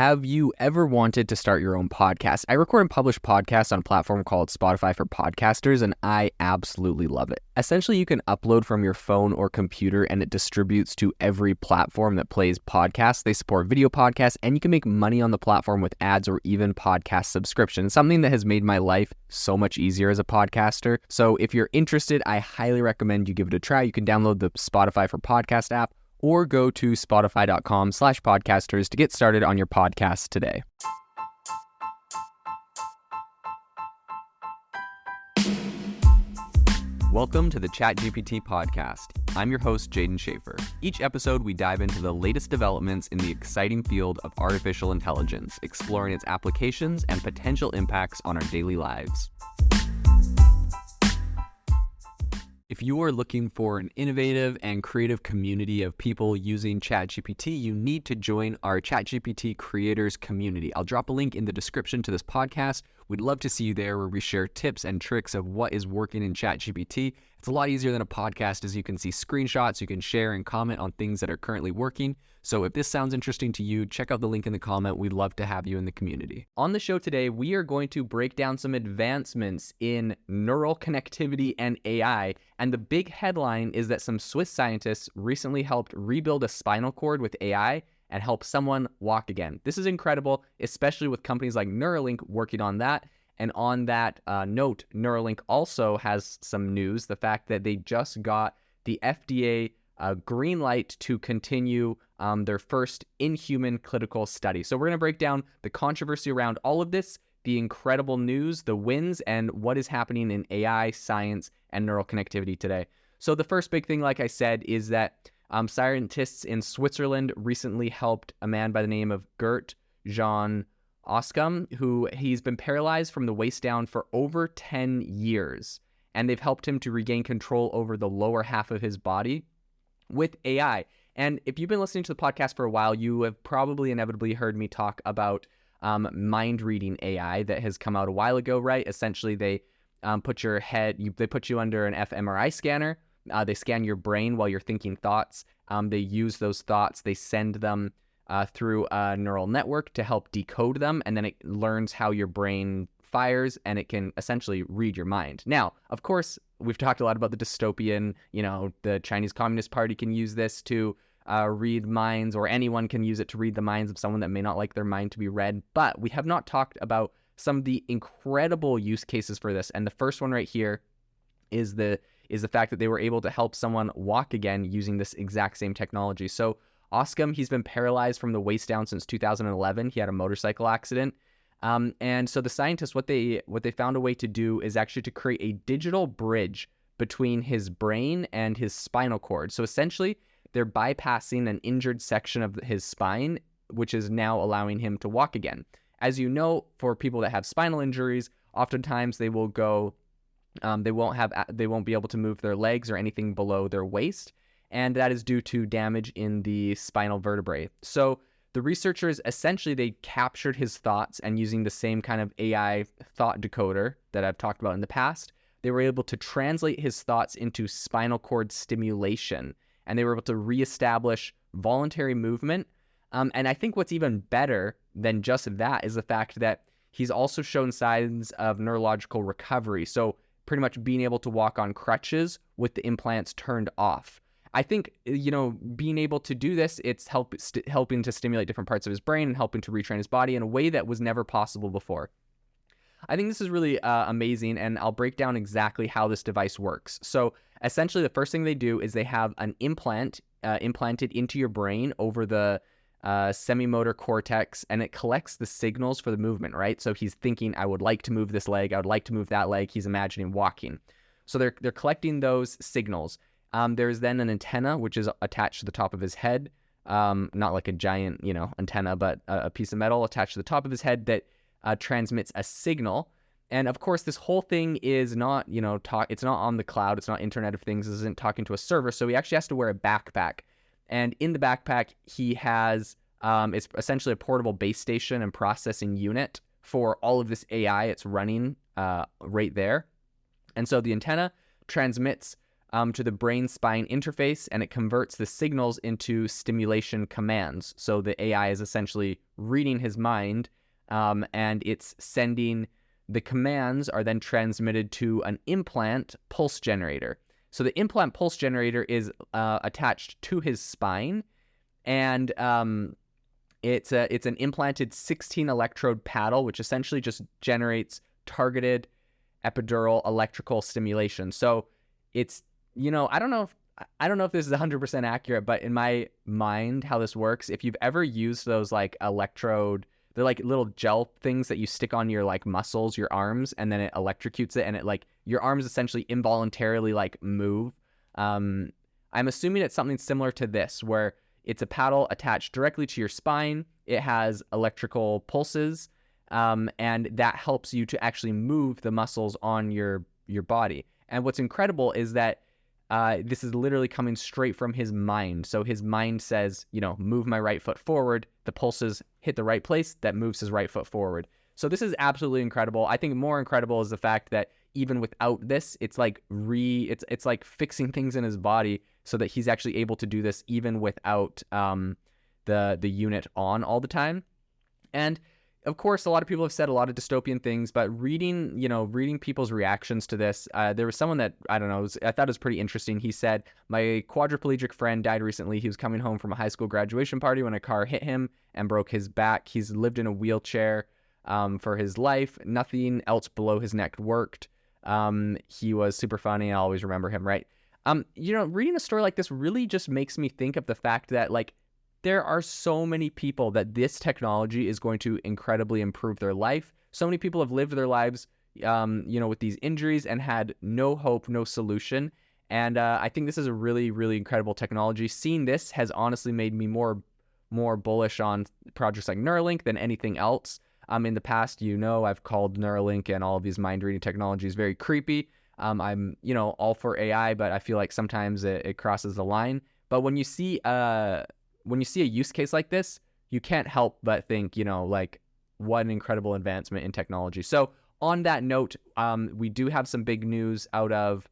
Have you ever wanted to start your own podcast? I record and publish podcasts on a platform called Spotify for Podcasters, and I absolutely love it. Essentially, you can upload from your phone or computer, and it distributes to every platform that plays podcasts. They support video podcasts, and you can make money on the platform with ads or even podcast subscriptions, something that has made my life so much easier as a podcaster. So if you're interested, I highly recommend you give it a try. You can download the Spotify for Podcast app, or go to spotify.com/podcasters to get started on your podcast today. Welcome to the ChatGPT podcast. I'm your host, Jaden Schaefer. Each episode, we dive into the latest developments in the exciting field of artificial intelligence, exploring its applications and potential impacts on our daily lives. If you are looking for an innovative and creative community of people using ChatGPT, you need to join our ChatGPT creators community. I'll drop a link in the description to this podcast. We'd love to see you there, where we share tips and tricks of what is working in ChatGPT. It's a lot easier than a podcast, as you can see screenshots, you can share and comment on things that are currently working. So if this sounds interesting to you, check out the link in the comment. We'd love to have you in the community. On the show today, we are going to break down some advancements in neural connectivity and AI. And the big headline is that some Swiss scientists recently helped rebuild a spinal cord with AI and help someone walk again. This is incredible, especially with companies like Neuralink working on that. And on that note, Neuralink also has some news, the fact that they just got the FDA green light to continue their first in-human clinical study. So we're going to break down the controversy around all of this, the incredible news, the wins, and what is happening in AI, science, and neural connectivity today. So the first big thing, like I said, is that scientists in Switzerland recently helped a man by the name of Gert-Jan Oskam, who he's been paralyzed from the waist down for over 10 years. And they've helped him to regain control over the lower half of his body with AI. And if you've been listening to the podcast for a while, you have probably inevitably heard me talk about mind reading AI that has come out a while ago, right? Essentially, they put you under an fMRI scanner. They scan your brain while you're thinking thoughts. They use those thoughts. They send them through a neural network to help decode them. And then it learns how your brain fires, and it can essentially read your mind. Now, of course, we've talked a lot about the dystopian, the Chinese Communist Party can use this to read minds, or anyone can use it to read the minds of someone that may not like their mind to be read. But we have not talked about some of the incredible use cases for this. And the first one right here is the fact that they were able to help someone walk again using this exact same technology. So Oskam, he's been paralyzed from the waist down since 2011. He had a motorcycle accident. And so the scientists, what they found a way to do is actually to create a digital bridge between his brain and his spinal cord. So essentially, they're bypassing an injured section of his spine, which is now allowing him to walk again. As you know, for people that have spinal injuries, oftentimes they will go, they won't be able to move their legs or anything below their waist, and that is due to damage in the spinal vertebrae. So the researchers, essentially, they captured his thoughts, and using the same kind of AI thought decoder that I've talked about in the past, they were able to translate his thoughts into spinal cord stimulation, and they were able to reestablish voluntary movement. And I think what's even better than just that is the fact that he's also shown signs of neurological recovery. So pretty much being able to walk on crutches with the implants turned off. I think, being able to do this, it's helping to stimulate different parts of his brain and helping to retrain his body in a way that was never possible before. I think this is really amazing, and I'll break down exactly how this device works. So essentially, the first thing they do is they have an implant implanted into your brain over the semimotor cortex, and it collects the signals for the movement, right? So he's thinking, I would like to move this leg, I would like to move that leg. He's imagining walking. So they're collecting those signals. There's then an antenna, which is attached to the top of his head, not like a giant, antenna, but a piece of metal attached to the top of his head that transmits a signal. And of course, this whole thing is not, it's not on the cloud. It's not Internet of Things. This isn't talking to a server. So he actually has to wear a backpack. And in the backpack, he has, it's essentially a portable base station and processing unit for all of this AI. It's running right there. And so the antenna transmits to the brain-spine interface, and it converts the signals into stimulation commands. So the AI is essentially reading his mind, and it's sending the commands are then transmitted to an implant pulse generator. So the implant pulse generator is attached to his spine, and it's an implanted 16 electrode paddle, which essentially just generates targeted epidural electrical stimulation. So it's, I don't know if this is 100% accurate, but in my mind, how this works, if you've ever used those like electrode, they're like little gel things that you stick on your like muscles, your arms, and then it electrocutes it, and it like your arms essentially involuntarily like move. I'm assuming it's something similar to this, where it's a paddle attached directly to your spine. It has electrical pulses, and that helps you to actually move the muscles on your body. And what's incredible is that this is literally coming straight from his mind. So his mind says, move my right foot forward. The pulses hit the right place. That moves his right foot forward. So this is absolutely incredible. I think more incredible is the fact that even without this, it's like it's like fixing things in his body so that he's actually able to do this even without the unit on all the time. And of course, a lot of people have said a lot of dystopian things, but reading people's reactions to this, there was someone that, I don't know, I thought it was pretty interesting. He said, my quadriplegic friend died recently. He was coming home from a high school graduation party when a car hit him and broke his back. He's lived in a wheelchair for his life. Nothing else below his neck worked. He was super funny. I always remember him, right? Reading a story like this really just makes me think of the fact that, like, there are so many people that this technology is going to incredibly improve their life. So many people have lived their lives, with these injuries and had no hope, no solution. And I think this is a really, really incredible technology. Seeing this has honestly made me more bullish on projects like Neuralink than anything else. In the past, I've called Neuralink and all of these mind-reading technologies very creepy. I'm, all for AI, but I feel like sometimes it crosses the line. But when you see a use case like this, you can't help but think, like, what an incredible advancement in technology. So on that note, we do have some big news out of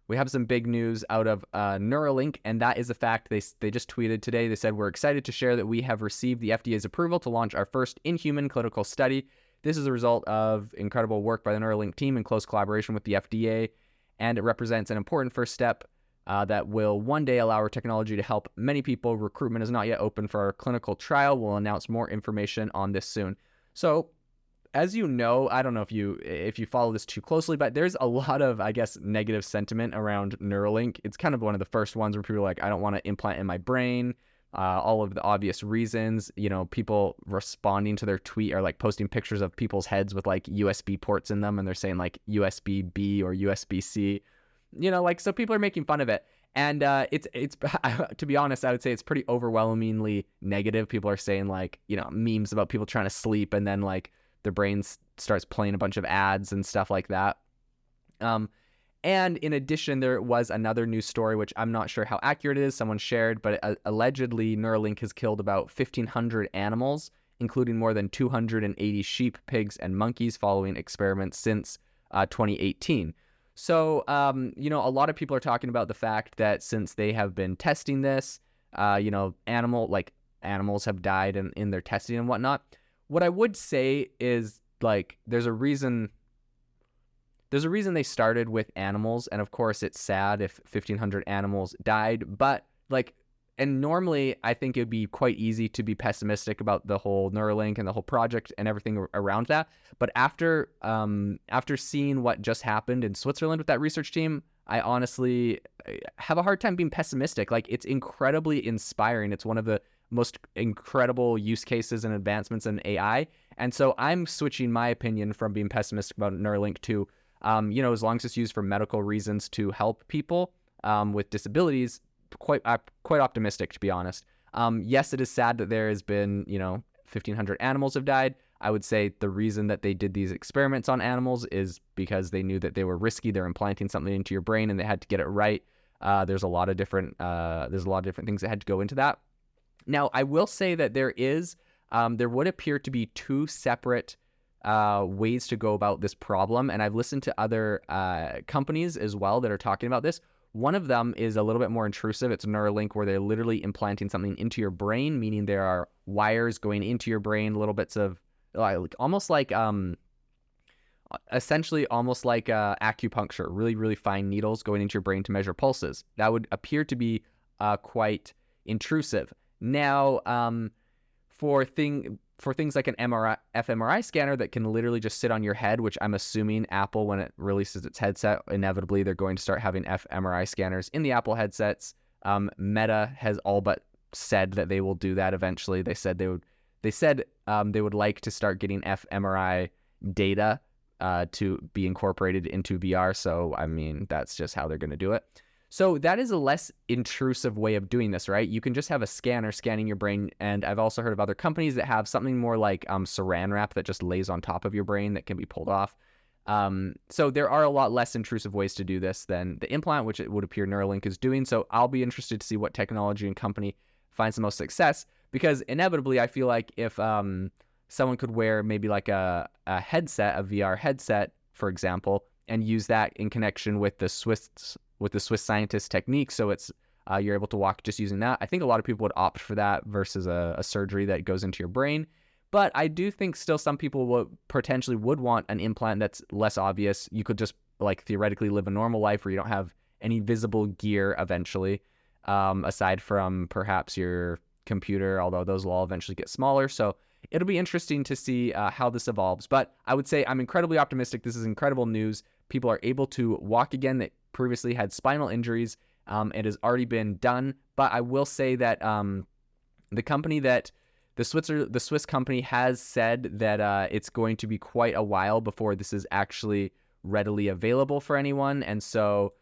Neuralink, and that is the fact they just tweeted today. They said, we're excited to share that we have received the FDA's approval to launch our first in-human clinical study. This is a result of incredible work by the Neuralink team in close collaboration with the FDA, and it represents an important first step that will one day allow our technology to help many people. Recruitment is not yet open for our clinical trial. We'll announce more information on this soon. So, as you know, I don't know if you follow this too closely, but there's a lot of, I guess, negative sentiment around Neuralink. It's kind of one of the first ones where people are like, I don't want to implant in my brain. All of the obvious reasons, people responding to their tweet are like posting pictures of people's heads with like USB ports in them, and they're saying like USB-B or USB-C. So people are making fun of it. And it's to be honest, I would say it's pretty overwhelmingly negative. People are saying like, memes about people trying to sleep and then like their brain starts playing a bunch of ads and stuff like that. And in addition, there was another news story, which I'm not sure how accurate it is. Someone shared, but allegedly Neuralink has killed about 1,500 animals, including more than 280 sheep, pigs, and monkeys following experiments since 2018. So, a lot of people are talking about the fact that since they have been testing this, animals have died in their testing and whatnot. What I would say is, like, there's a reason they started with animals, and of course it's sad if 1,500 animals died, but like, and normally I think it'd be quite easy to be pessimistic about the whole Neuralink and the whole project and everything around that. But after seeing what just happened in Switzerland with that research team, I honestly have a hard time being pessimistic. Like, it's incredibly inspiring. It's one of the most incredible use cases and advancements in AI. And so I'm switching my opinion from being pessimistic about Neuralink to, as long as it's used for medical reasons to help people with disabilities, quite optimistic, to be honest. Yes, it is sad that there has been, 1,500 animals have died. I would say the reason that they did these experiments on animals is because they knew that they were risky. They're implanting something into your brain and they had to get it right. There's a lot of different things that had to go into that. Now, I will say that there would appear to be two separate ways to go about this problem, and I've listened to other companies as well that are talking about this. One of them is a little bit more intrusive. It's Neuralink, where they're literally implanting something into your brain, meaning there are wires going into your brain, little bits of essentially almost like acupuncture, really, really fine needles going into your brain to measure pulses. That would appear to be quite intrusive. Now, for things like an fMRI scanner that can literally just sit on your head, which I'm assuming Apple, when it releases its headset, inevitably they're going to start having fMRI scanners in the Apple headsets. Meta has all but said that they will do that eventually. They said they would like to start getting fMRI data to be incorporated into VR. So, I mean, that's just how they're going to do it. So that is a less intrusive way of doing this, right? You can just have a scanner scanning your brain. And I've also heard of other companies that have something more like saran wrap that just lays on top of your brain that can be pulled off. So there are a lot less intrusive ways to do this than the implant, which it would appear Neuralink is doing. So I'll be interested to see what technology and company finds the most success, because inevitably I feel like if someone could wear maybe like a headset, a VR headset, for example, and use that in connection with the Swiss scientist technique, so it's you're able to walk just using that. I think a lot of people would opt for that versus a surgery that goes into your brain. But I do think still some people would want an implant that's less obvious. You could just like theoretically live a normal life where you don't have any visible gear eventually, aside from perhaps your computer, although those will all eventually get smaller. So it'll be interesting to see how this evolves. But I would say I'm incredibly optimistic. This is incredible news. People are able to walk again that previously had spinal injuries. It has already been done. But I will say that the Swiss company has said that it's going to be quite a while before this is actually readily available for anyone. And so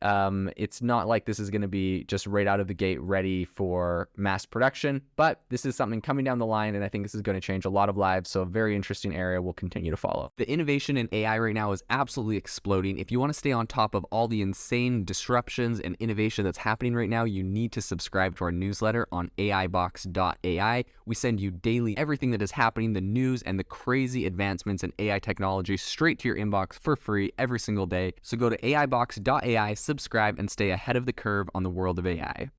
it's not like this is going to be just right out of the gate ready for mass production, but this is something coming down the line, and I think this is going to change a lot of lives. So a very interesting area we'll continue to follow. The innovation in AI right now is absolutely exploding. If you want to stay on top of all the insane disruptions and innovation that's happening right now, you need to subscribe to our newsletter on AIbox.ai. We send you daily everything that is happening, the news and the crazy advancements in AI technology straight to your inbox for free every single day. So go to AIbox.ai, subscribe, and stay ahead of the curve on the world of AI.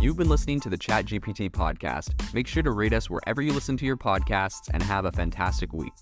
You've been listening to the ChatGPT podcast. Make sure to rate us wherever you listen to your podcasts, and have a fantastic week.